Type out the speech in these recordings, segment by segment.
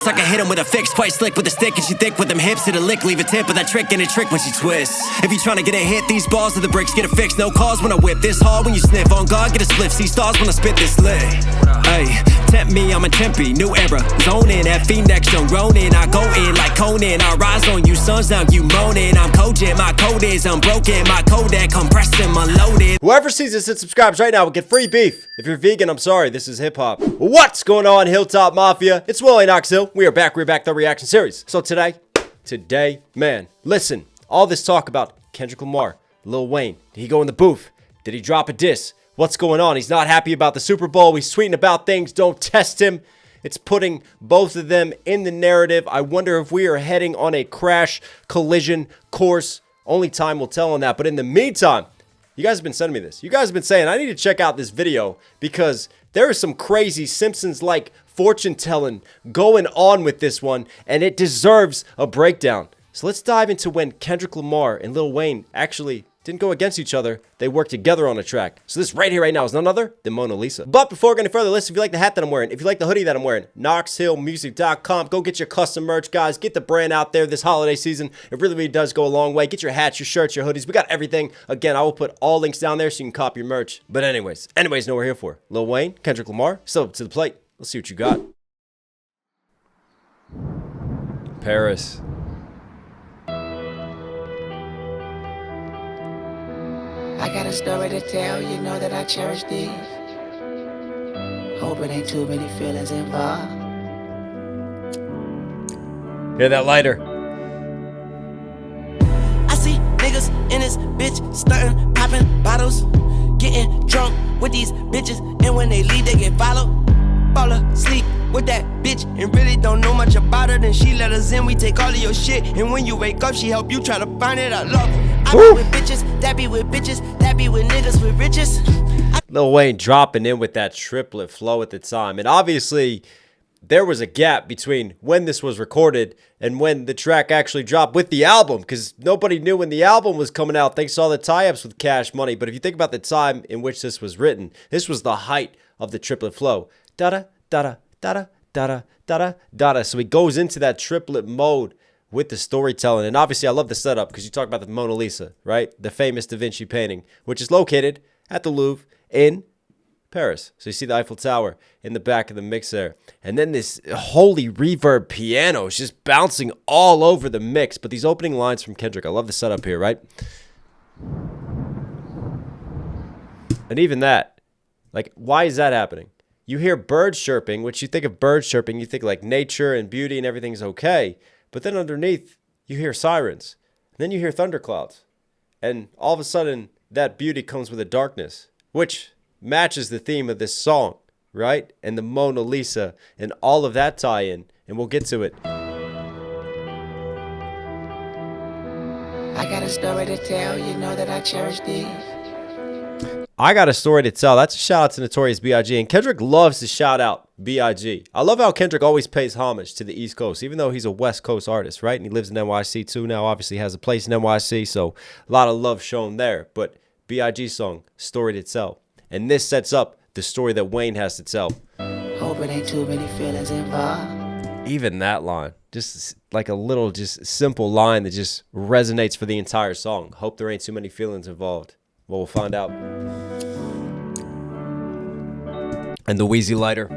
I can hit him with a fix, quite slick with a stick, and she thick with them hips to the lick, leave a tip with that trick and a trick when she twists. If you tryna get a hit, these balls of the bricks get a fix, no calls when I whip this hard when you sniff. On guard, get a split, see stars when I spit this lit. Hey, tempt me, I'm a tempy, new era, zoning, FE next, young Ronin. I go in like Conan, I rise on you sons, now you moaning. I'm cogent, my code is unbroken, my codec compressed and unloaded. Whoever sees this and subscribes right now will get free beef. If you're vegan, I'm sorry, this is hip-hop. What's going on, Hilltop Mafia? It's Willie Knox Hill. We're back, the reaction series. So today, man, listen, all this talk about Kendrick Lamar, Lil Wayne, did he go in the booth? Did he drop a diss? What's going on? He's not happy about the Super Bowl. He's tweeting about things. Don't test him. It's putting both of them in the narrative. I wonder if we are heading on a crash collision course. Only time will tell on that. But in the meantime, you guys have been sending me this. You guys have been saying, I need to check out this video because there is some crazy Simpsons-like fortune telling going on with this one, and it deserves a breakdown. So let's dive into when Kendrick Lamar and Lil Wayne actually didn't go against each other. They worked together on a track. So this right here, right now, is none other than Mona Lisa. But before we go any further, listen, if you like the hat that I'm wearing, if you like the hoodie that I'm wearing, knoxhilldmv.com, go get your custom merch, guys. Get the brand out there this holiday season. It really, really does go a long way. Get your hats, your shirts, your hoodies. We got everything. Again, I will put all links down there so you can copy your merch. But anyways, know what we're here for. Lil Wayne, Kendrick Lamar, still up to the plate. Let's see what you got. Paris. I got a story to tell, you know that I cherish these. Hope it ain't too many feelings involved. Hear that lighter. I see niggas in this bitch stunting, popping bottles, getting drunk with these bitches, and when they leave, they get followed. Fall asleep with that bitch and really don't know much about her. Then she let us in, we take all of your shit, and when you wake up, she help you try to find it. I love her. I be with bitches, that be with bitches, that be with niggas with riches. Lil Wayne dropping in with that triplet flow at the time. And obviously, there was a gap between when this was recorded and when the track actually dropped with the album, because nobody knew when the album was coming out. They saw the tie-ups with Cash Money. But if you think about the time in which this was written, this was the height of the triplet flow. Da-da, da-da, da-da, da-da, da-da, da-da. So he goes into that triplet mode with the storytelling. And obviously, I love the setup because you talk about the Mona Lisa, right? The famous Da Vinci painting, which is located at the Louvre in Paris. So you see the Eiffel Tower in the back of the mix there. And then this holy reverb piano is just bouncing all over the mix. But these opening lines from Kendrick, I love the setup here, right? And even that, like, why is that happening? You hear birds chirping, which you think of birds chirping, you think like nature and beauty and everything's okay. But then underneath, you hear sirens. And then you hear thunderclouds. And all of a sudden, that beauty comes with a darkness, which matches the theme of this song, right? And the Mona Lisa and all of that tie-in. And we'll get to it. I got a story to tell, you know that I cherish these. I got a story to tell. That's a shout out to Notorious B.I.G. And Kendrick loves to shout out B.I.G. I love how Kendrick always pays homage to the East Coast, even though he's a West Coast artist, right? And he lives in NYC too now. Obviously has a place in NYC, so a lot of love shown there. But B.I.G.'s song, Story to Tell. And this sets up the story that Wayne has to tell. Hope it ain't too many feelings involved. Even that line, just like a little just simple line that just resonates for the entire song. Hope there ain't too many feelings involved. Well, we'll find out. And the Wheezy lighter.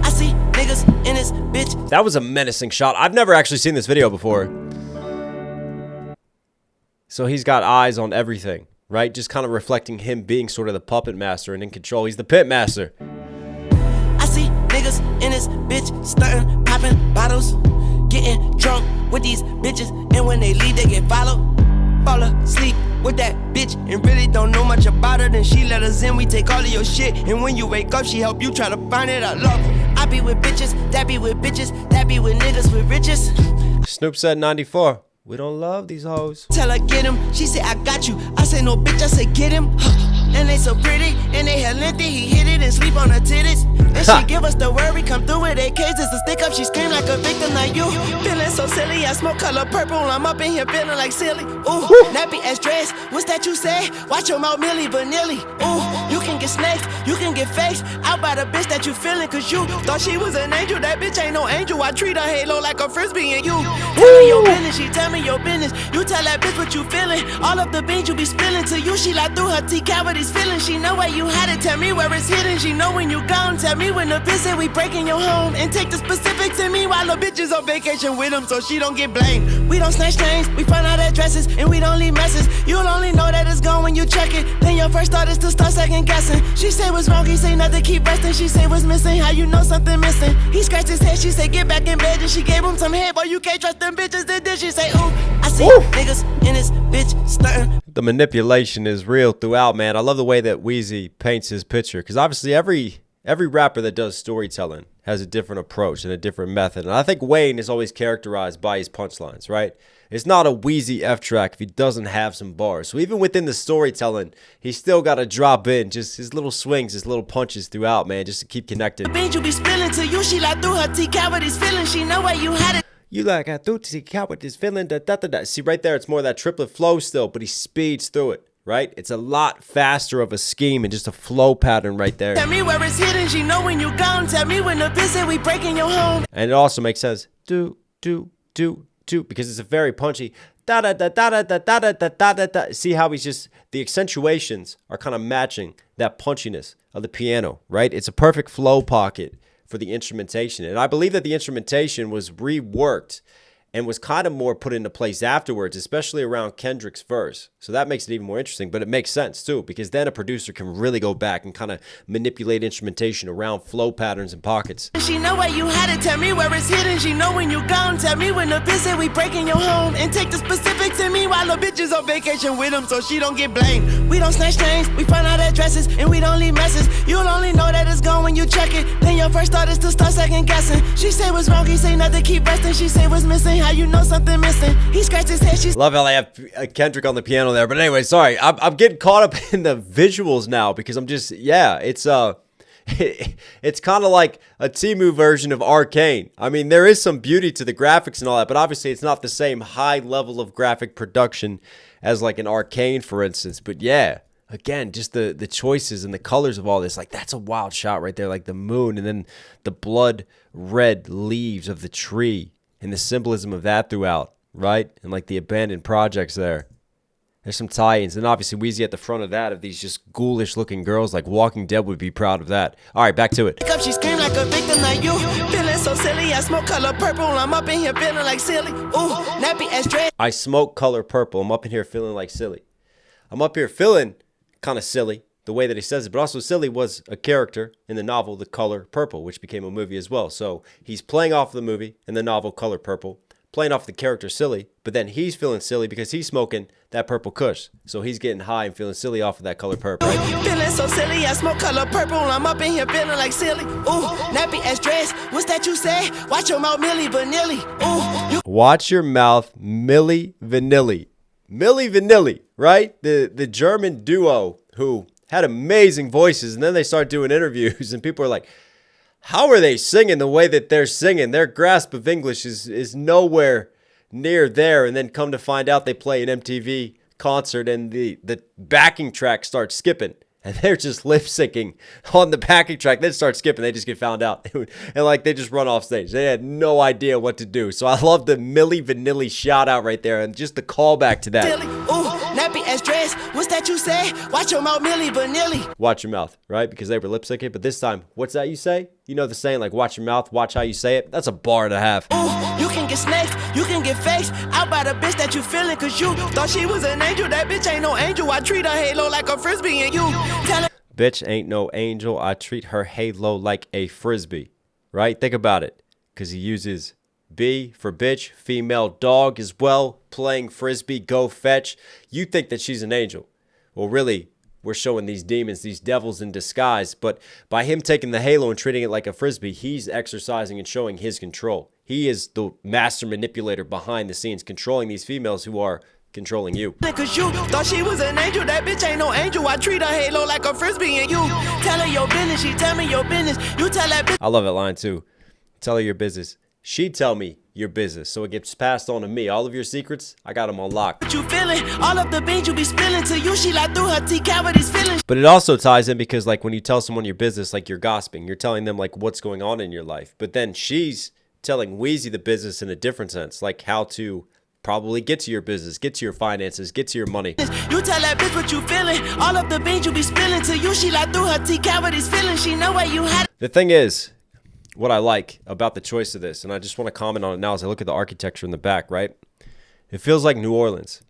I see niggas in this bitch. That was a menacing shot. I've never actually seen this video before. So he's got eyes on everything, right? Just kind of reflecting him being sort of the puppet master and in control. He's the pit master. I see niggas in this bitch stunting, popping bottles, getting drunk with these bitches, and when they leave, they get followed. Fall asleep with that bitch and really don't know much about her. Then she let us in, we take all of your shit, and when you wake up, she help you try to find it. I love her. I be with bitches, that be with bitches, that be with niggas with riches. Snoop said 94. We don't love these hoes. Tell her get him, she said I got you. I said no bitch, I said get him. And they so pretty, and they hair lengthy, he hit it and sleep on her titties. Then she give us the word, we come through with AKs, it's a stick up, she scream like a victim, like you. Feeling so silly, I smoke color purple, I'm up in here feeling like silly. Ooh, nappy ass dress, what's that you say? Watch your mouth, Millie Vanilli. Ooh, you can get snaked, you can get faked, out by the bitch that you feeling, cause you thought she was an angel, that bitch ain't no angel, I treat her halo like a frisbee, and you tell me your business, she tell me your business, you tell that bitch what you feeling, all of the beans you be spilling, to you she like through her T cavities feeling, she know where you had it, tell me where it's hidden, she know when you gone, tell me when the visit, we breaking your home, and take the specifics in me while the bitch is on vacation with him, so she don't get blamed. We don't snatch chains, we find out addresses, and we don't leave messes, you'll only know that it's gone when you check it, then your first thought is to start second guessing, she say what's wrong, he say nothing, keep resting, she say what's missing, how you know something missing, he scratched his head, she say get back in bed, and she gave him some head, boy you can't trust them bitches, then she say ooh, I see niggas in this bitch stuntin'. The manipulation is real throughout, man. I love the way that Weezy paints his picture, because obviously every rapper that does storytelling has a different approach and a different method. And I think Wayne is always characterized by his punchlines, right? It's not a Weezy F track if he doesn't have some bars. So even within the storytelling, he's still got to drop in just his little swings, his little punches throughout, man, just to keep connected. Beans you be spilling to you, she like through her T cavities feeling, she know where you had it. You like I threw to count with this feeling da. See right there, it's more of that triplet flow still, but he speeds through it, right? It's a lot faster of a scheme and just a flow pattern right there. Tell me where it's hidden, she know when you gone. Tell me when the visit, we breaking your home. And it also makes sense. Do, because it's a very punchy da. See how he's just, the accentuations are kind of matching that punchiness of the piano, right? It's a perfect flow pocket for the instrumentation. And I believe that the instrumentation was reworked and was kind of more put into place afterwards, especially around Kendrick's verse. So that makes it even more interesting, but it makes sense too, because then a producer can really go back and kind of manipulate instrumentation around flow patterns and pockets. She know where you had it, tell me where it's hidden, she know when you gone, tell me when the visit, we breaking your home, and take the specifics in me while the bitch is on vacation with him, so she don't get blamed. We don't snatch chains, we find out addresses, and we don't leave messes, you'll only know that it's gone when you check it, then your first thought is to start second guessing, she say what's wrong, he say nothing, keep resting, she say what's missing, how you know something missing, he scratched his head, she's love how they have Kendrick on the piano there, but anyway, sorry, I'm getting caught up in the visuals now, because I'm just, yeah, it's it's kind of like a Temu version of Arcane. I mean, there is some beauty to the graphics and all that, but obviously it's not the same high level of graphic production as like an Arcane, for instance. But yeah, again, just the choices and the colors of all this, like that's a wild shot right there, like the moon and then the blood red leaves of the tree and the symbolism of that throughout, right? And like the abandoned projects there. There's some tie-ins, and obviously Weezy at the front of that of these just ghoulish-looking girls, like Walking Dead would be proud of that. All right, back to it. She scream like a victim, like you. Feeling so silly, I smoke color purple. I'm up in here feeling like silly. Ooh, nappy ass dread. I smoke color purple. I'm up in here feeling like silly. I'm up here feeling kind of silly, the way that he says it, but also Silly was a character in the novel The Color Purple, which became a movie as well. So he's playing off the movie in the novel Color Purple, playing off the character Silly, but then he's feeling silly because he's smoking that purple kush. So he's getting high and feeling silly off of that color purple. Right? Feeling so silly, I smoke color purple. I'm up in here feeling like silly. Ooh, nappy ass dress. What's that you say? Watch your mouth, Millie Vanilli. Ooh, watch your mouth, Millie Vanilli. Millie Vanilli, right? The German duo who had amazing voices, and then they start doing interviews, and people are like, how are they singing the way that they're singing? Their grasp of English is nowhere near there. And then come to find out they play an MTV concert and the backing track starts skipping. And they're just lip syncing on the backing track. Then start skipping. They just get found out. And like they just run off stage. They had no idea what to do. So I love the Millie Vanilli shout out right there. And just the callback to that. Ooh, nappy ass dress. What's that you say? Watch your mouth, Millie Vanilli. Watch your mouth, right? Because they were lip syncing. But this time, what's that you say? You know the saying, like, watch your mouth, watch how you say it? That's a bar and a half. Ooh, you can get snaked, you can get faked out by the bitch that you feeling, cause you thought she was an angel. That bitch ain't no angel. I treat her halo like a frisbee, and you tell her, bitch ain't no angel. I treat her halo like a frisbee, right? Think about it. Because he uses B for bitch, female dog as well, playing frisbee, go fetch. You think that she's an angel. Well, really, we're showing these demons, these devils in disguise. But by him taking the halo and treating it like a frisbee, he's exercising and showing his control. He is the master manipulator behind the scenes, controlling these females who are controlling you. Cause you thought she was an angel, that bitch ain't no angel. I treat her halo like a frisbee, and you tell her your business, she tell me your business. You tell that bitch. I love that line too. Tell her your business. She tell me your business, so it gets passed on to me. All of your secrets, I got them on lock. What you feeling? All of the beans you be spilling to you, she like through her tea cavities feeling. But it also ties in because like when you tell someone your business, like you're gossiping, you're telling them like what's going on in your life. But then she's telling Wheezy the business in a different sense, like how to probably get to your business, get to your finances, get to your money. You tell that bitch what you feeling. All of the beans you be spilling to you, she like through her tea cavities feeling. She know where you had. The thing is, what I like about the choice of this, and I just want to comment on it now as I look at the architecture in the back, right? It feels like New Orleans.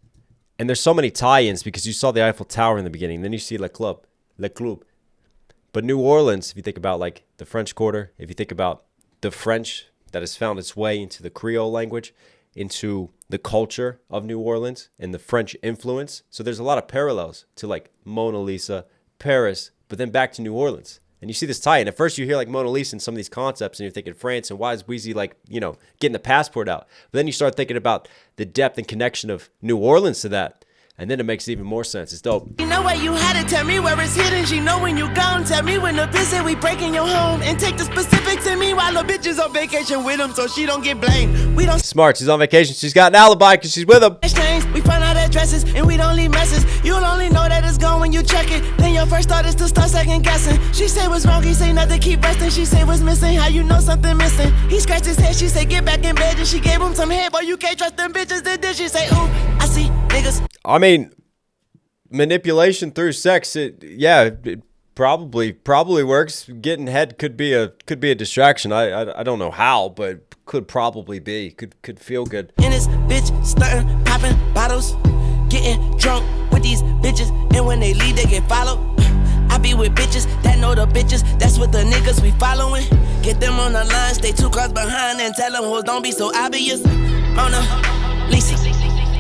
And there's so many tie-ins because you saw the Eiffel Tower in the beginning. Then you see Le Club. But New Orleans, if you think about like the French Quarter, if you think about the French that has found its way into the Creole language, into the culture of New Orleans and the French influence. So there's a lot of parallels to like Mona Lisa, Paris, but then back to New Orleans. And you see this tie-in. At first you hear like Mona Lisa and some of these concepts and you're thinking France, and why is Wheezy like, you know, getting the passport out? But then you start thinking about the depth and connection of New Orleans to that. And then it makes even more sense. It's dope. You know where you had it, tell me where it's hidden. She know when you gone, tell me when the visit, we breaking your home. And take the specifics in me while the bitch is on vacation with him so she don't get blamed. We don't smart, she's on vacation. She's got an alibi because she's with him. exchange, we find out addresses and we don't leave messes. You'll only know that it's gone when you check it. Then your first thought is to start second guessing. She say what's wrong, he say nothing, keep resting. She say what's missing, how you know something missing. He scratched his head, she say get back in bed. And she gave him some head, boy you can't trust them bitches. Then she say ooh, I see niggas. I mean, manipulation through sex, it probably works. Getting head could be a distraction. I don't know how, but could probably be. Could feel good. In this bitch starting popping bottles, getting drunk with these bitches, and when they leave they get followed. I be with bitches that know the bitches, that's what the niggas we following. Get them on the line, stay 2 cars behind, and tell them hoes don't be so obvious. Mona Lisa,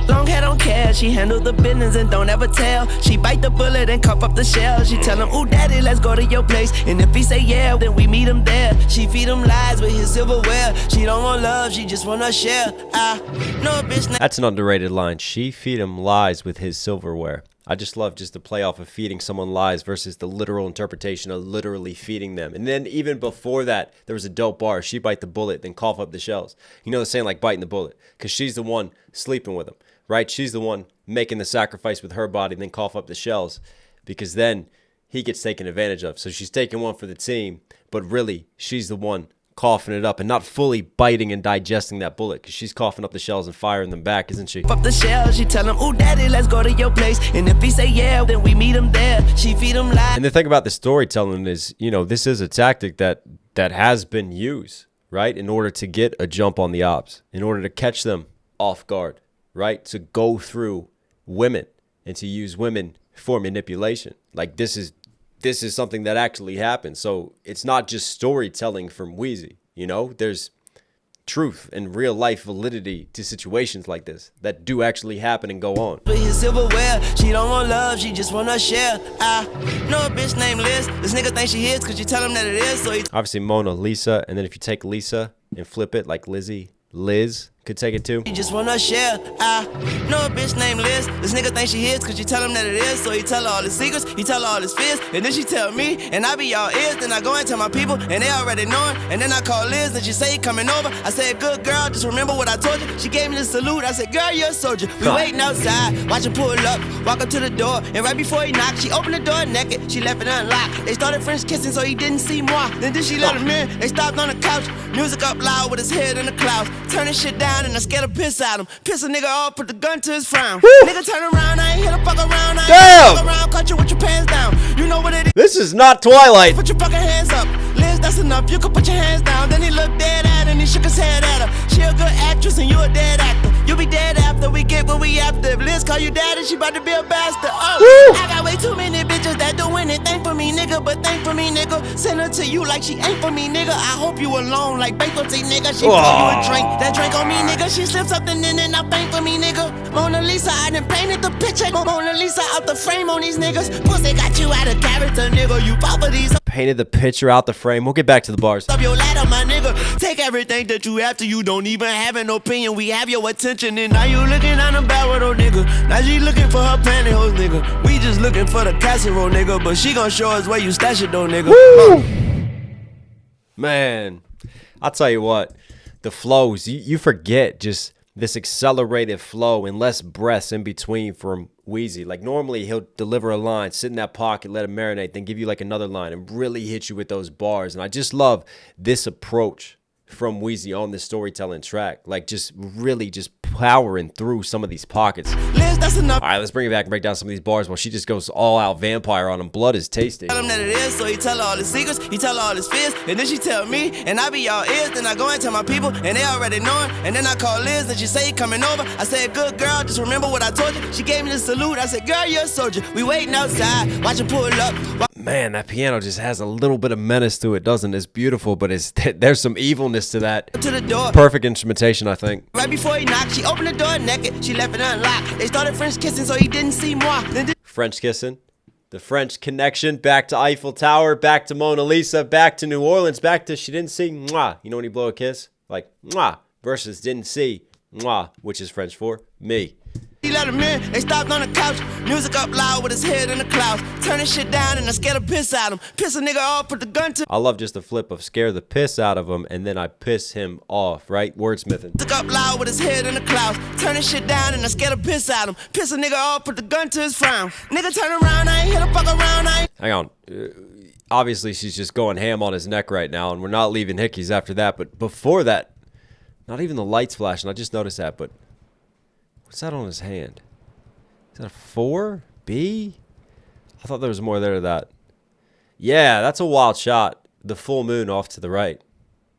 long hair don't care, she handle the business and don't ever tell. She bite the bullet and cuff up the shell. She tell him, ooh daddy, let's go to your place. And if he say yeah, then we meet him there. She feed him lies with his silverware. She don't want love, she just wanna share. I know a bitch. That's an underrated line. She feed him lies with his silverware. I just love just the play off of feeding someone lies versus the literal interpretation of literally feeding them. And then even before that, there was a dope bar. She bite the bullet, then cough up the shells. You know the saying like biting the bullet, because she's the one sleeping with him, right? She's the one making the sacrifice with her body, then cough up the shells, because then he gets taken advantage of. So she's taking one for the team, but really she's the one coughing it up and not fully biting and digesting that bullet, because she's coughing up the shells and firing them back, isn't she? Up the shells, she tell him, ooh daddy, let's go to your place. And if he say yeah, then we meet him there. She feed him lies. And the thing about the storytelling is, you know, this is a tactic that has been used, right, in order to get a jump on the ops, in order to catch them off guard, right, to go through women and to use women for manipulation. Like this is something that actually happens. So it's not just storytelling from Wheezy, you know, there's truth and real life validity to situations like this that do actually happen and go on. With his silverware, she don't want love, she just wanna share. I know a bitch named Liz. This nigga think she is cause you tell him that it is. So he obviously Mona Lisa, and then if you take Lisa and flip it like Lizzie, Liz could take it too. You just wanna share. I know a bitch named Liz. This nigga think she is cause you tell him that it is. So he tell her all his secrets, he tell her all his fears. And then she tell me, and I be all ears. Then I go and tell my people, and they already knowin'. And then I call Liz, and she say he coming over. I said, good girl, just remember what I told you. She gave me the salute. I said, girl, you're a soldier. We waiting outside, watch him pull up, walk up to the door. And right before he knocked, she opened the door naked. She left it unlocked. They started French kissing so he didn't see moi. Then she let him in, they stopped on the couch. Music up loud with his head in the clouds. Turning shit down, and I scared a piss at him. Piss a nigga off, put the gun to his frown. Nigga turn around, I ain't hit a fuck around. I ain't fuck around, cut you with your pants down. You know what it is. This is not Twilight. Put your fucking hands up. Liz, that's enough. You can put your hands down. Then he looked dead at her and he shook his head at her. She a good actress and you a dead actor. You be dead after we get what we after. If Liz call you daddy, she about to be a bastard. Oh, I got way too many bitches that do anything for me, nigga. But thank for me, nigga. Send her to you like she ain't for me, nigga. I hope you alone like bankruptcy, nigga. She pour you a drink. That drink on me, nigga. She slipped something in and I bank for me, nigga. Mona Lisa, I done painted the picture. Mona Lisa out the frame on these niggas. Pussy got you out of character, nigga. You fall for these. painted the picture out the frame. We'll get back to the bars. Up your ladder, my nigga. Take everything that you have to. You don't even have an opinion. We have your attention, and now you looking on the barrel, nigga. Now she looking for her pantyhose, nigga. We just looking for the casserole, nigga. But she gon' show us where you stash it, though, nigga. Man, I'll tell you what. The flows, you forget just this accelerated flow and less breaths in between from Weezy. Like normally he'll deliver a line, sit in that pocket, let it marinate, then give you like another line and really hit you with those bars. And I just love this approach from Weezy on this storytelling track. Like just really just powering through some of these pockets. Liz, that's enough. All right, let's bring it back and break down some of these bars while she just goes all out vampire on him. Blood is tasty. Tell him that it is, so he tell her all his secrets, he tell her all his fears, and then she tell me, and I be all ears, then I go and tell my people, and they already know it, and then I call Liz, and she say he coming over, I said, good girl, just remember what I told you, she gave me the salute, I said, girl, you're a soldier, we waiting outside, watch him pull up. Man, that piano just has a little bit of menace to it, doesn't it? It's beautiful, but there's some evilness to that. To the door. Perfect instrumentation, I think. Right before he knocked, she opened the door naked, she left it unlocked, they started French kissing, so he didn't see more. French kissing. The French connection, back to Eiffel Tower, back to Mona Lisa, back to New Orleans, back to she didn't see, mwah. You know when you blow a kiss? Like, mwah, versus didn't see, mwah, which is French for me. He let him in, they stopped on the couch, music up loud with his head in the clouds, turning shit down and I scared the piss out of him, piss a nigga off, put the gun to. I love just the flip of scare the piss out of him and then I piss him off, right? Wordsmithing. Music up loud with his head in the clouds, turning shit down and I scared the piss out of him, piss a nigga off, put the gun to his frown, nigga turn around, I ain't hit a fuck around, I ain't. Hang on. Obviously she's just going ham on his neck right now and we're not leaving hickeys after that, but before that, not even the lights flashing, I just noticed that, but what's that on his hand? Is that a 4? B? I thought there was more there to that. Yeah, that's a wild shot. The full moon off to the right.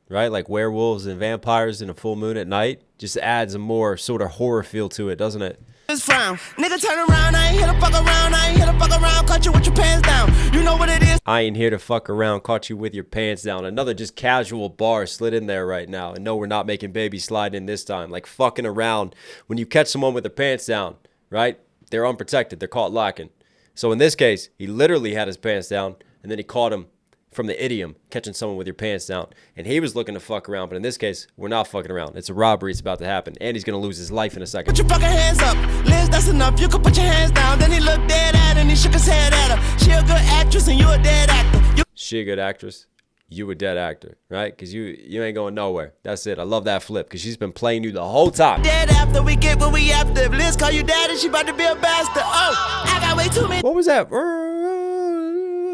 Right? Like werewolves and vampires in a full moon at night. Just adds a more sort of horror feel to it, doesn't it? His frown. Nigga turn around, I ain't hit a fuck around, I ain't hit a fuck around, caught you with your pants down. You know what it is? I ain't here to fuck around, caught you with your pants down. Another just casual bar slid in there right now. And no, we're not making baby slide in this time. Like fucking around. When you catch someone with their pants down, right? They're unprotected. They're caught lacking. So in this case, he literally had his pants down, and then he caught him from the idiom, catching someone with your pants down. And he was looking to fuck around, but in this case, we're not fucking around. It's a robbery. It's about to happen, and he's going to lose his life in a second. Put your fucking hands up. Liz, that's enough. You can put your hands down. Then he looked dead at her, and he shook his head at her. She a good actress, and you a dead actor. She a good actress. You a dead actor, right? Because you ain't going nowhere. That's it. I love that flip because she's been playing you the whole time. Dead after we get what we after. If Liz call you daddy, she about to be a bastard. Oh, I got way too many. What was that?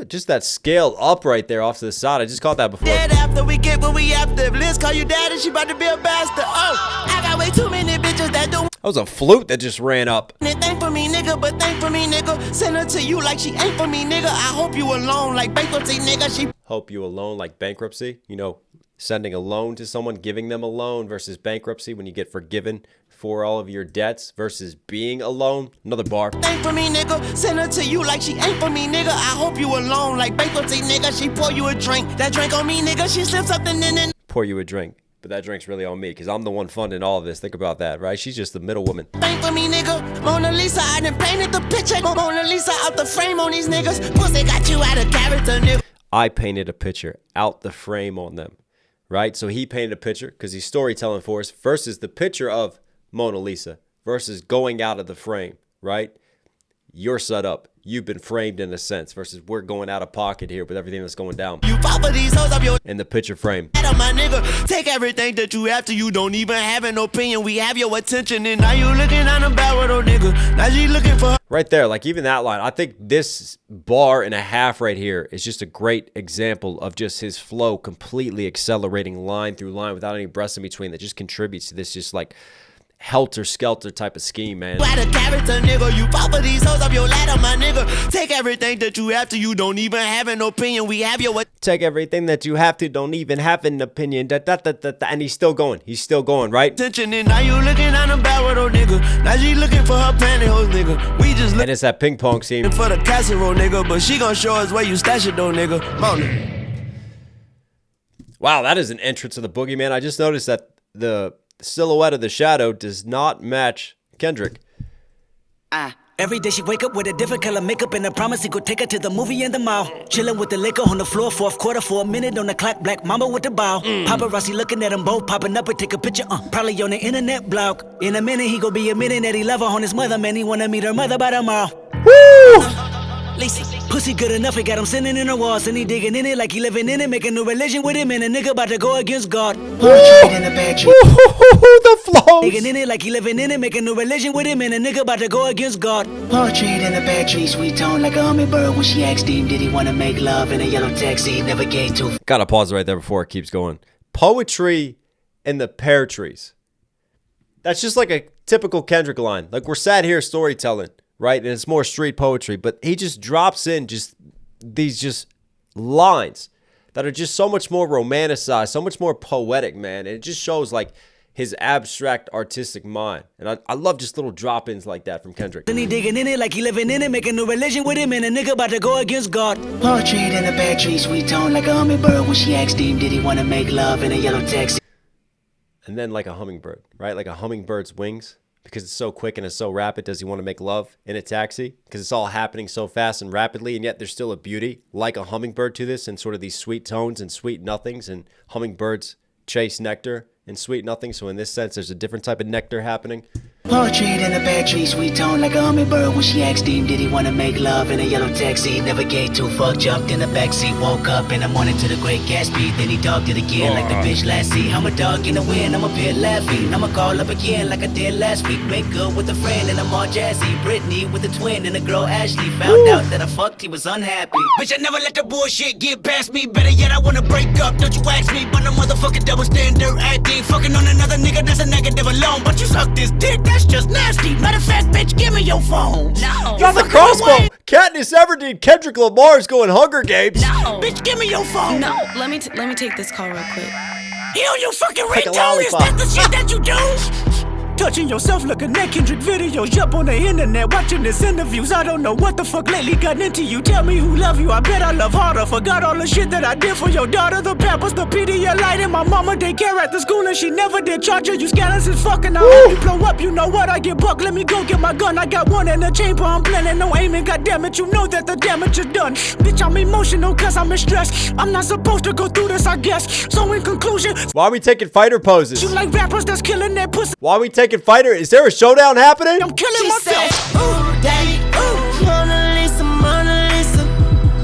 Just that scale up right there off to the side. I just caught that before. Dead after we get what we after. If Liz call you daddy, she about to be a bastard. Oh, I got way too many bitches that do. That was a flute that just ran up. Thank for me, nigga, but thank for me, nigga. Send her to you like she ain't for me, nigga. I hope you alone like bankruptcy, nigga. She hope you alone like bankruptcy. You know, sending a loan to someone, giving them a loan versus bankruptcy when you get forgiven for all of your debts versus being alone. Another bar. Thank for me, nigga. Send her to you like she ain't for me, nigga. I hope you alone like bankruptcy, nigga. She pour you a drink. That drink on me, nigga. She slipped something in and pour you a drink. But that drink's really on me because I'm the one funding all of this. Think about that, right? She's just the middle woman. Thank for me, nigga. Mona Lisa, I done painted the picture. Mona Lisa out the frame on these niggas. Pussy got you out of character, nigga. I painted a picture out the frame on them, right? So he painted a picture because he's storytelling for us versus the picture of Mona Lisa versus going out of the frame, right? You're set up. You've been framed in a sense versus we're going out of pocket here with everything that's going down. You fall for these hoes up your in the picture frame. My nigga, take everything that you have to. You don't even have an opinion. We have your attention and now you looking on the barrel, nigga. Now she looking for right there, like even that line. I think this bar and a half right here is just a great example of just his flow completely accelerating line through line without any breaths in between that just contributes to this just like helter-skelter type of scheme, man. Out of character, nigga. You fall for these hoes up your ladder, my nigga. Take everything that you have to. You don't even have an opinion. We have your take everything that you have to. Don't even have an opinion. And he's still going. He's still going, right? Attention, and now you looking on the barrel, nigga. Now she looking for her pantyhose, nigga. We just and it's that ping pong scene for the casserole, nigga. But she gonna show us where you stash it, though, nigga. Wow, that is an entrance of the boogeyman. I just noticed that the silhouette of the shadow does not match Kendrick. Every day she wake up with a different color makeup and a promise he could take her to the movie in the mall. Chilling with the liquor on the floor, fourth quarter for a minute on the clock. Black mamba with the bow. Paparazzi looking at them both, popping up and take a picture. Probably on the internet blog. In a minute he gon' be admitting that he love her on his mother. Man, he wanna meet her mother by tomorrow. Woo! Lacey, pussy good enough, it got him sitting in the walls, and he digging in it like he living in it, making a religion with him, and a nigga about to go against God. Poetry in the bad tree. The flows. Digging in it like he living in it, making a religion with him, and a nigga about to go against God. Poetry in the bad tree, sweet tone like a hummingbird. When she asked him, did he wanna make love in a yellow taxi? He never gave to. Gotta pause right there before it keeps going. Poetry in the pear trees. That's just like a typical Kendrick line. Like, we're sat here storytelling, right? And it's more street poetry, but he just drops in just these just lines that are just so much more romanticized, so much more poetic, man. And it just shows like his abstract artistic mind. And I love just little drop-ins like that from Kendrick. And he digging in it like he living in it, making a religion with him, and a nigga about to go against God. Poetry in the bad tree, sweet tone like a hummingbird. When she asked him, did he wanna make love in a yellow taxi? And then like a hummingbird, right? Like a hummingbird's wings. Because it's so quick and it's so rapid, does he want to make love in a taxi? Because it's all happening so fast and rapidly, and yet there's still a beauty like a hummingbird to this, and sort of these sweet tones and sweet nothings, and hummingbirds chase nectar and sweet nothing. So in this sense, there's a different type of nectar happening. Poetry in the bad tree, sweet tone like a hummingbird. When she asked him, did he wanna make love in a yellow taxi? He never gave two fuck, jumped in the backseat, woke up in the morning to the Great Gatsby. Then he dogged it again like the bitch last seat. I'm a dog in the wind, I'm a bit laughing. I'ma call up again like I did last week. Wake up with a friend and I'm all jazzy. Brittany with a twin and a girl Ashley. Found out that I fucked, he was unhappy. Bitch, I never let the bullshit get past me. Better yet, I wanna break up, don't you ask me. But no motherfucking double standard acting. Fucking on another nigga, that's a negative alone. But you suck this dick, that's just nasty. Matter of fact, bitch, give me your phone. No. Drop the crossbow. Katniss Everdeen, Kendrick Lamar's going Hunger Games. No. Bitch, give me your phone. No, let me take this call real quick. He on your fucking Like a ringtone. Is lollipop. that the shit that you do? Touching yourself looking at Kendrick videos up on the internet, watching his interviews. I don't know what the fuck lately got into you. Tell me who love you, I bet I love harder. Forgot all the shit that I did for your daughter. The Pampers, the Pedialyte, and my mama daycare at the school, and she never did charge her. You scandalous as fucking. I hope you blow up, you know what? I get buck, let me go get my gun. I got one in the chamber, I'm planning no aiming. God damn it, you know that the damage is done. Bitch, I'm emotional cause I'm in stress. I'm not supposed to go through this, I guess. So in conclusion, Why are we taking fighter poses? you like rappers that's killing their pussy. Why are we taking fighter? Is there a showdown happening? I'm killing myself. Ooh, daddy, ooh, Mona Lisa, Mona Lisa.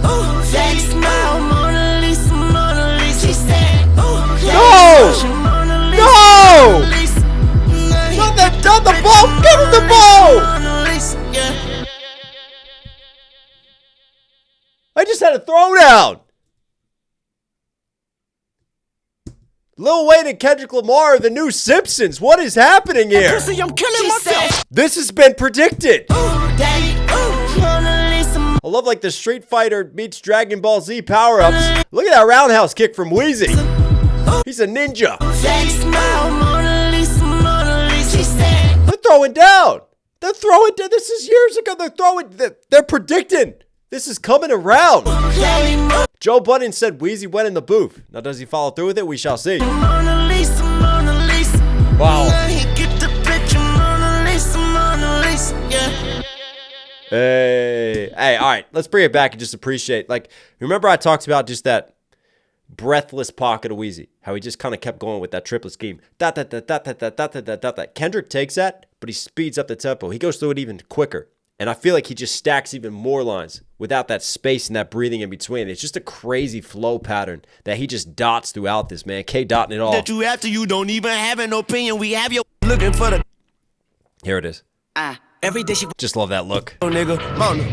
Ooh, daddy, smile, Mona Lisa, Mona Lisa. She said, ooh, No! Mona Lisa, No! Mona Lisa. Not the ball! Give him the ball! Mona Lisa, yeah. I just had a throwdown. Lil Wayne and Kendrick Lamar are the new Simpsons. What is happening here? Pussy, I'm killing myself. This has been predicted. Ooh, daddy, ooh, Mona Lisa. I love like the Street Fighter meets Dragon Ball Z power-ups. Look at that roundhouse kick from Wheezy. He's a ninja. Daddy, smile, Mona Lisa, Mona Lisa. She said, They're throwing down. They're throwing down. This is years ago. They're predicting. This is coming around. daddy, Joe Budden said Wheezy went in the booth. Now, does he follow through with it? We shall see. Mona Lisa, Mona Lisa. Wow. Now he get the picture, Mona Lisa, Mona Lisa, yeah. Hey, all right. Let's bring it back and just appreciate. Like, remember I talked about just that breathless pocket of Wheezy, how he just kind of kept going with that triplet scheme. Kendrick takes that, but he speeds up the tempo. He goes through it even quicker. And I feel like he just stacks even more lines without that space and that breathing in between. It's just a crazy flow pattern that he just dots throughout this, man. K-dotting it all. That you after you don't even have an opinion. We have your looking for the Here it is. Every day she Just love that look. nigga, Mona.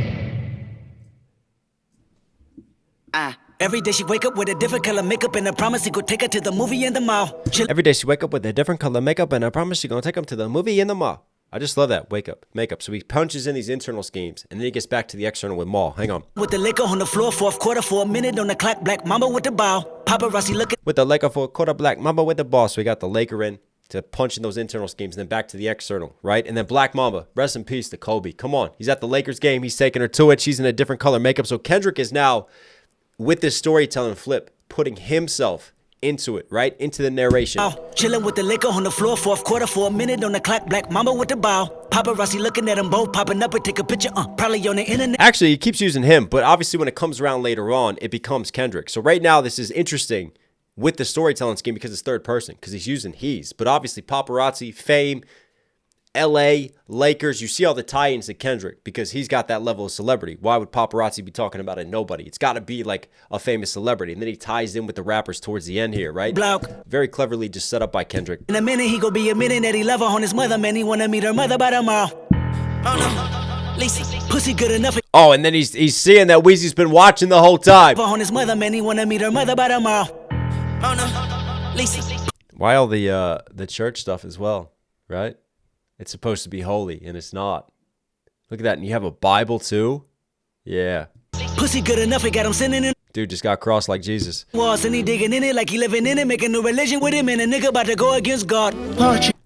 Every day she wake up with a different color makeup and a promise he could take her to the movie in the mall. Every day she wake up with a different color makeup, and I promise she's going to take him to the movie in the mall. I just love that. Wake up, makeup. So he punches in these internal schemes, and then he gets back to the external with Maul. Hang on. With the liquor on the floor, fourth quarter for a minute on the clock. Black mamba with the bow. Paparazzi looking. With the Laker for a quarter black Mamba with the ball. So we got the Laker in to punch in those internal schemes, and then back to the external, right? And then Black Mamba, rest in peace to Kobe. Come on. He's at the Lakers game. He's taking her to it. She's in a different color makeup. So Kendrick is now, with this storytelling flip, putting himself into it, right? Into the narration. Chilling with the liquor on the floor, fourth quarter for a minute on the clock. Black mama with the bow. Paparazzi looking at them both, popping up and take a picture. Probably on the internet. Actually, he keeps using him, but obviously when it comes around later on, it becomes Kendrick. So right now, this is interesting with the storytelling scheme because it's third person, because he's using he's. But obviously, paparazzi, fame, LA, Lakers, you see all the tie-ins to Kendrick because he's got that level of celebrity. Why would paparazzi be talking about a nobody? It's got to be like a famous celebrity. And then he ties in with the rappers towards the end here, right? Block. Very cleverly just set up by Kendrick. In a minute, he gon' be admitting that he love her on his mother. Man, he wanna meet her mother by tomorrow. Oh no, Lisa, pussy good enough. Oh, and then he's seeing that Weezy's been watching the whole time. On his mother, man, he wanna meet her mother by tomorrow. Oh no, Lisa. Why all the church stuff as well, right? It's supposed to be holy, and it's not. Look at that, and you have a Bible too? Yeah. Pussy good enough, it got him sinning in. Dude just got crossed like Jesus. Walls, and he digging in it like he living in it, making a new religion with him, and a nigga about to go against God.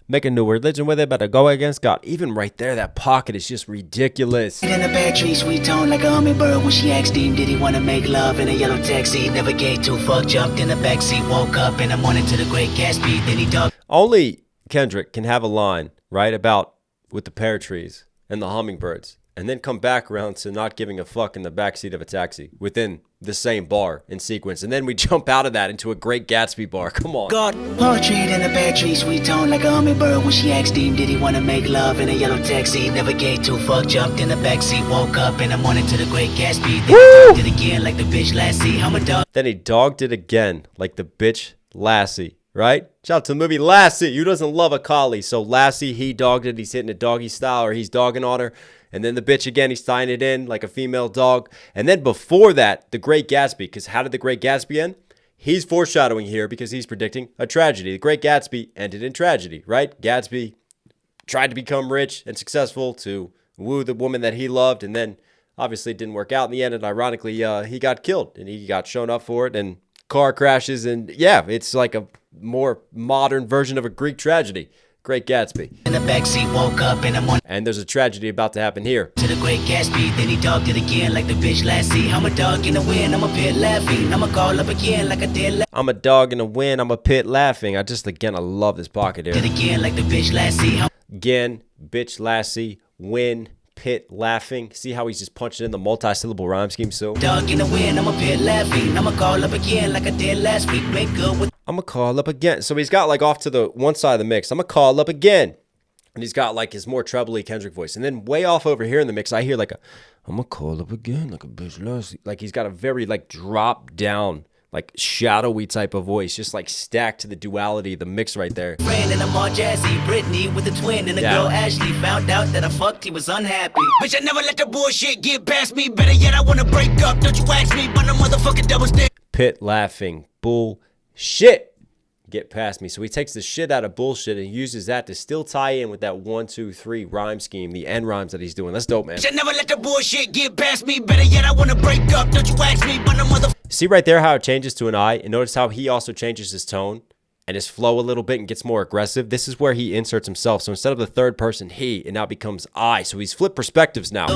Make a new religion with it, but to go against God. Even right there, that pocket is just ridiculous. In the bad tree, sweet tone like a hummingbird. When she asked him, did he want to make love in a yellow taxi? Never gave two fuck, jumped in the backseat, woke up in the morning to the Great Gatsby. Then he dug. Only Kendrick can have a line, right, about with the pear trees and the hummingbirds, and then come back around to not giving a fuck in the backseat of a taxi within the same bar in sequence. And then we jump out of that into a Great Gatsby bar. Come on. God, portrait in the bad tree, sweet tone like a hummingbird. When she asked him, did he want to make love in a yellow taxi? Never gave two fuck, jumped in the backseat, woke up in the morning to the Great Gatsby. Then he dogged it again like the bitch Lassie. I'm a dog. Then he dogged it again like the bitch Lassie. Right? Shout out to the movie Lassie. Who doesn't love a collie? So Lassie, he dogged it. He's hitting a doggy style, or he's dogging on her. And then the bitch again, he's tying it in like a female dog. And then before that, the Great Gatsby. Because how did the Great Gatsby end? He's foreshadowing here because he's predicting a tragedy. The Great Gatsby ended in tragedy, right? Gatsby tried to become rich and successful to woo the woman that he loved. And then obviously it didn't work out in the end. And ironically, he got killed and he got shown up for it. And car crashes. And yeah, it's like a more modern version of a Greek tragedy. Great Gatsby. In the backseat, woke up in the morning. And there's a tragedy about to happen here. To the Great Gatsby, then he dogged it again like the bitch Lassie. I'm a dog in the wind, I'm a pit laughing. I'ma call up again like a dead I'm a dog in the wind, I'm a pit laughing. I love this pocket here. Did again like the bitch Lassie. Again, bitch Lassie, win, pit laughing. See how he's just punching in the multi-syllable rhyme scheme so? Dog in the wind, I'm a pit laughing. I'ma call up again like I did last week. Make good with. I'ma call up again. So he's got like off to the one side of the mix. I'ma call up again. And he's got like his more trebly Kendrick voice. And then way off over here in the mix, I hear like I'ma call up again like a bitch Lassie. Like he's got a very like drop down, like shadowy type of voice, just like stacked to the duality of the mix right there. Friend and I'm all jazzy, Brittany with a twin and a girl Ashley. Found out that I fucked, he was unhappy. Bitch, I never let the bullshit get past me. Better yet, I wanna break up. Don't you ask me, but no motherfucking double stick. Pit laughing, bullshit. Get past me. So he takes the shit out of bullshit and uses that to still tie in with that 1, 2, 3 rhyme scheme, the end rhymes that he's doing. That's dope, man. Bitch, I never let the bullshit get past me. Better yet, I wanna break up. Don't you ask me, but no motherfucking. See right there how it changes to an I, and notice how he also changes his tone and his flow a little bit and gets more aggressive. This is where he inserts himself. So instead of the third person he, it now becomes I. So he's flipped perspectives now.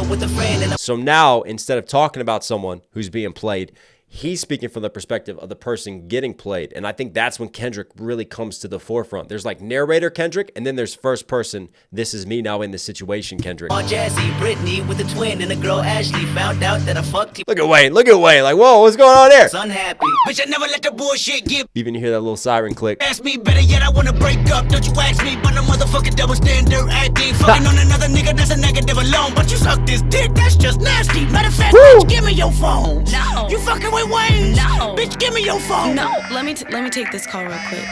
So now instead of talking about someone who's being played, he's speaking from the perspective of the person getting played. And I think that's when Kendrick really comes to the forefront. There's like narrator Kendrick, and then there's first person, this is me now in this situation Kendrick. All jazzy, Brittany with a twin and a girl Ashley. Found out that I fucked him. Look at Wayne. Like, whoa, what's going on there? Unhappy. Bitch, I never let the bullshit get. Even you hear that little siren click. Ask me, better yet, I wanna break up. Don't you ask me, but no motherfucking double standard acting. Fucking on another nigga, that's a negative alone. But you suck this dick, that's just nasty. Matter of fact, bitch, give me your phone. No. You fucking with Wayne? No. Bitch, give me your phone. No, let me take this call real quick.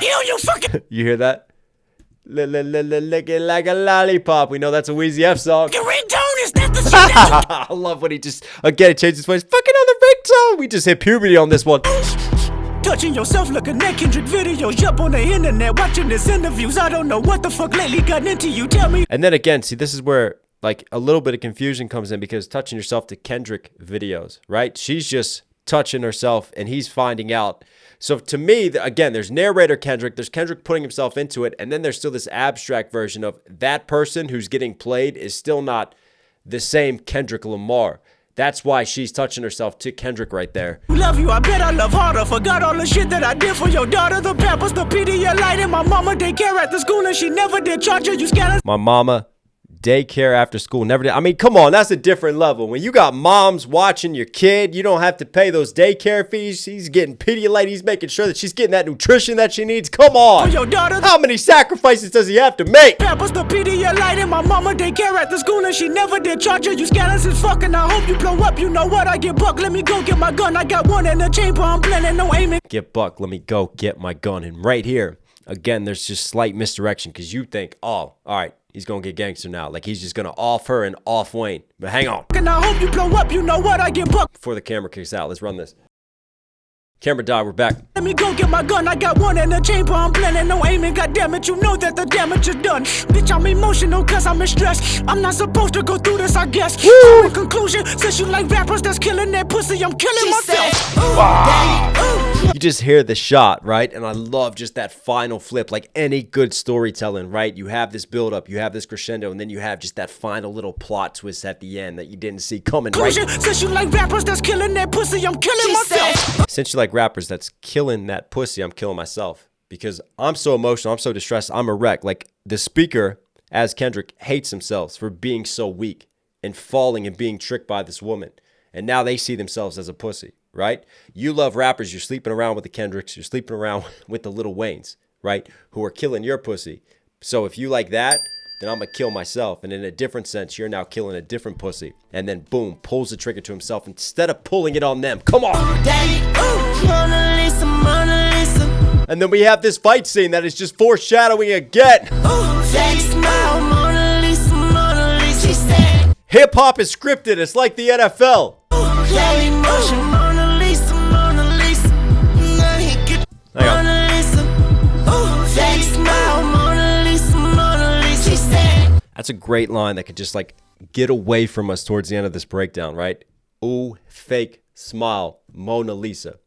You fucking You hear that? Lick it like a lollipop. We know that's a Weezy F song. ringtone is that the shit that I love when he just, again, he changes his voice. Fucking on the ringtone. We just hit puberty on this one. touching yourself, looking at Kendrick videos, up on the internet, watching his interviews. I don't know what the fuck lately got into you. Tell me. And then again, see, this is where like a little bit of confusion comes in because touching yourself to Kendrick videos, right? She's just touching herself and he's finding out. So to me, again, there's narrator Kendrick, there's Kendrick putting himself into it, and then there's still this abstract version of that person who's getting played is still not the same Kendrick Lamar. That's why she's touching herself to Kendrick right there. Love you, I bet I love harder. Forgot all the shit that I did for your daughter. The Pampers, the Pedialyte, and my mama daycare at the school, and she never did charge her. You scandalous. My mama daycare after school never did. I mean, come on, that's a different level. When you got moms watching your kid, you don't have to pay those daycare fees. He's getting Pedialyte. He's making sure that she's getting that nutrition that she needs. Come on. For your daughter. How many sacrifices does he have to make? Pampers, the Pedialyte, and my mama daycare at the school, and she never did charge her. You scandalous as fuck, and I hope you blow up. You know what? I get buck. Let me go get my gun. I got one in the chamber. I'm planning no aiming. Get buck. Let me go get my gun. And right here, again, there's just slight misdirection because you think, oh, all right, he's going to get gangster now. Like, he's just going to off her and off Wayne. But hang on. And I hope you blow up. You know what? I get buck. Before the camera kicks out, let's run this. Camera died. We're back. Let me go get my gun. I got one in the chamber. I'm planning no aiming. God damn it, you know that the damage is done. Bitch, I'm emotional cause I'm in stress. I'm not supposed to go through this, I guess. So in conclusion, since you like rappers that's killing that pussy, I'm killing myself. You just hear the shot, right? And I love just that final flip. Like any good storytelling, right? You have this build up, you have this crescendo, and then you have just that final little plot twist at the end that you didn't see coming, right? Since you like rappers that's killing that pussy, I'm killing myself. Since you like rappers that's killing that pussy, I'm killing myself. Because I'm so emotional, I'm so distressed, I'm a wreck. Like the speaker, as Kendrick, hates themselves for being so weak and falling and being tricked by this woman. And now they see themselves as a pussy, right? You love rappers, you're sleeping around with the Kendricks, you're sleeping around with the Lil Waynes, right? Who are killing your pussy. So if you like that, then I'm gonna kill myself. And in a different sense, you're now killing a different pussy. And then boom, pulls the trigger to himself instead of pulling it on them. Come on! Daddy, ooh, Mona Lisa, Mona Lisa. And then we have this fight scene that is just foreshadowing again. Ooh, fake smile, Mona Lisa, Mona Lisa. She said, Hip hop is scripted, it's like the NFL. ooh, play motion, Mona Lisa, Mona Lisa. Now he get Hang on. Mona Lisa. Ooh, fake smile, Mona Lisa, Mona Lisa. She said, That's a great line that could just like get away from us towards the end of this breakdown, right? Ooh, fake smile, Mona Lisa.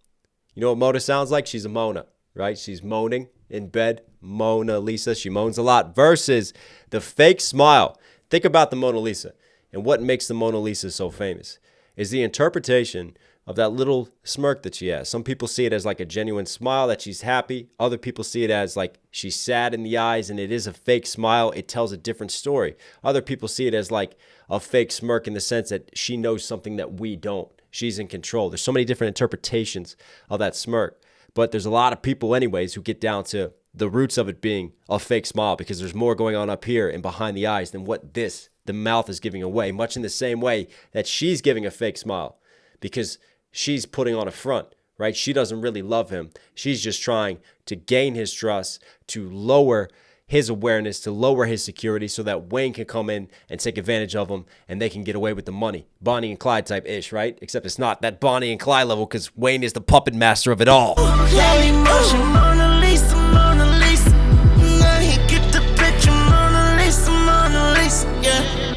You know what Mona sounds like? She's a Mona, right? She's moaning in bed. Mona Lisa, she moans a lot. Versus the fake smile. Think about the Mona Lisa. And what makes the Mona Lisa so famous is the interpretation of that little smirk that she has. Some people see it as like a genuine smile, that she's happy. Other people see it as like she's sad in the eyes and it is a fake smile. It tells a different story. Other people see it as like a fake smirk in the sense that she knows something that we don't. She's in control. There's so many different interpretations of that smirk. But there's a lot of people anyways who get down to the roots of it being a fake smile because there's more going on up here and behind the eyes than what the mouth is giving away. Much in the same way that she's giving a fake smile because she's putting on a front, right? She doesn't really love him. She's just trying to gain his trust, to lower his awareness, to lower his security so that Wayne can come in and take advantage of him and they can get away with the money. Bonnie and Clyde type ish, right? Except it's not that Bonnie and Clyde level because Wayne is the puppet master of it all. play motion, Mona Lisa, Mona Lisa. Now he get the picture, Mona Lisa, Mona Lisa. Yeah.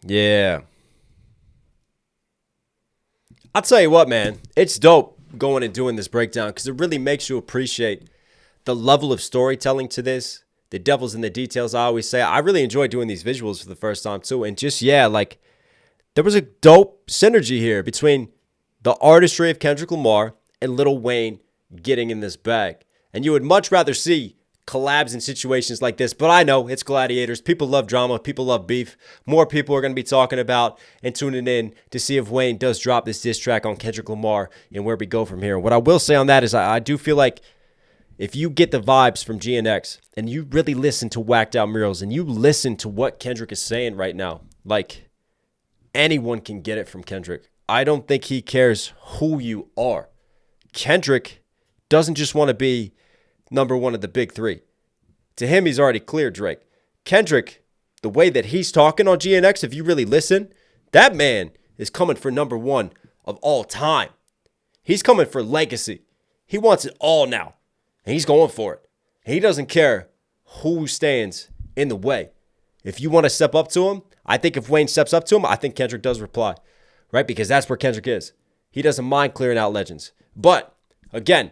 Yeah. I'll tell you what, man. It's dope going and doing this breakdown because it really makes you appreciate the level of storytelling to this. The devil's in the details, I always say. I really enjoy doing these visuals for the first time, too. And just, yeah, like, there was a dope synergy here between the artistry of Kendrick Lamar and Lil Wayne getting in this bag. And you would much rather see collabs in situations like this, but I know it's gladiators. People love drama. People love beef. More people are going to be talking about and tuning in to see if Wayne does drop this diss track on Kendrick Lamar and where we go from here. What I will say on that is I do feel like if you get the vibes from GNX and you really listen to Whacked Out Murals and you listen to what Kendrick is saying right now, like anyone can get it from Kendrick. I don't think he cares who you are. Kendrick doesn't just want to be number one of the big three. To him, he's already clear Drake. Kendrick, the way that he's talking on GNX, if you really listen, that man is coming for number one of all time. He's coming for legacy. He wants it all now. And he's going for it. And he doesn't care who stands in the way. If you want to step up to him, I think if Wayne steps up to him, I think Kendrick does reply. Right? Because that's where Kendrick is. He doesn't mind clearing out legends. But, again,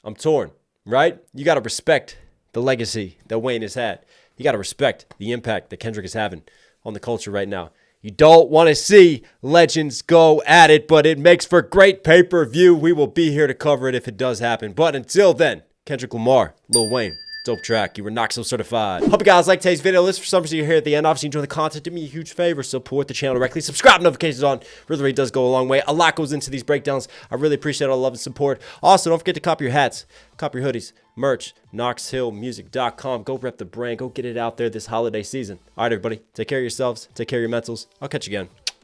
I'm torn, right? You got to respect the legacy that Wayne has had. you got to respect the impact that Kendrick is having on the culture right now. You don't want to see legends go at it, but it makes for great pay-per-view. We will be here to cover it if it does happen. But until then, Kendrick Lamar, Lil Wayne, dope track. You were Knox Hill certified. Hope you guys like today's video. Listen for some reason you're here at the end. Obviously, enjoy the content. Do me a huge favor. Support the channel directly. Subscribe, notifications on. Really does go a long way. A lot goes into these breakdowns. I really appreciate all the love and support. Also, don't forget to copy your hats, copy your hoodies, merch, knoxhillmusic.com. Go rep the brand. Go get it out there this holiday season. All right, everybody. Take care of yourselves. Take care of your mentals. I'll catch you again.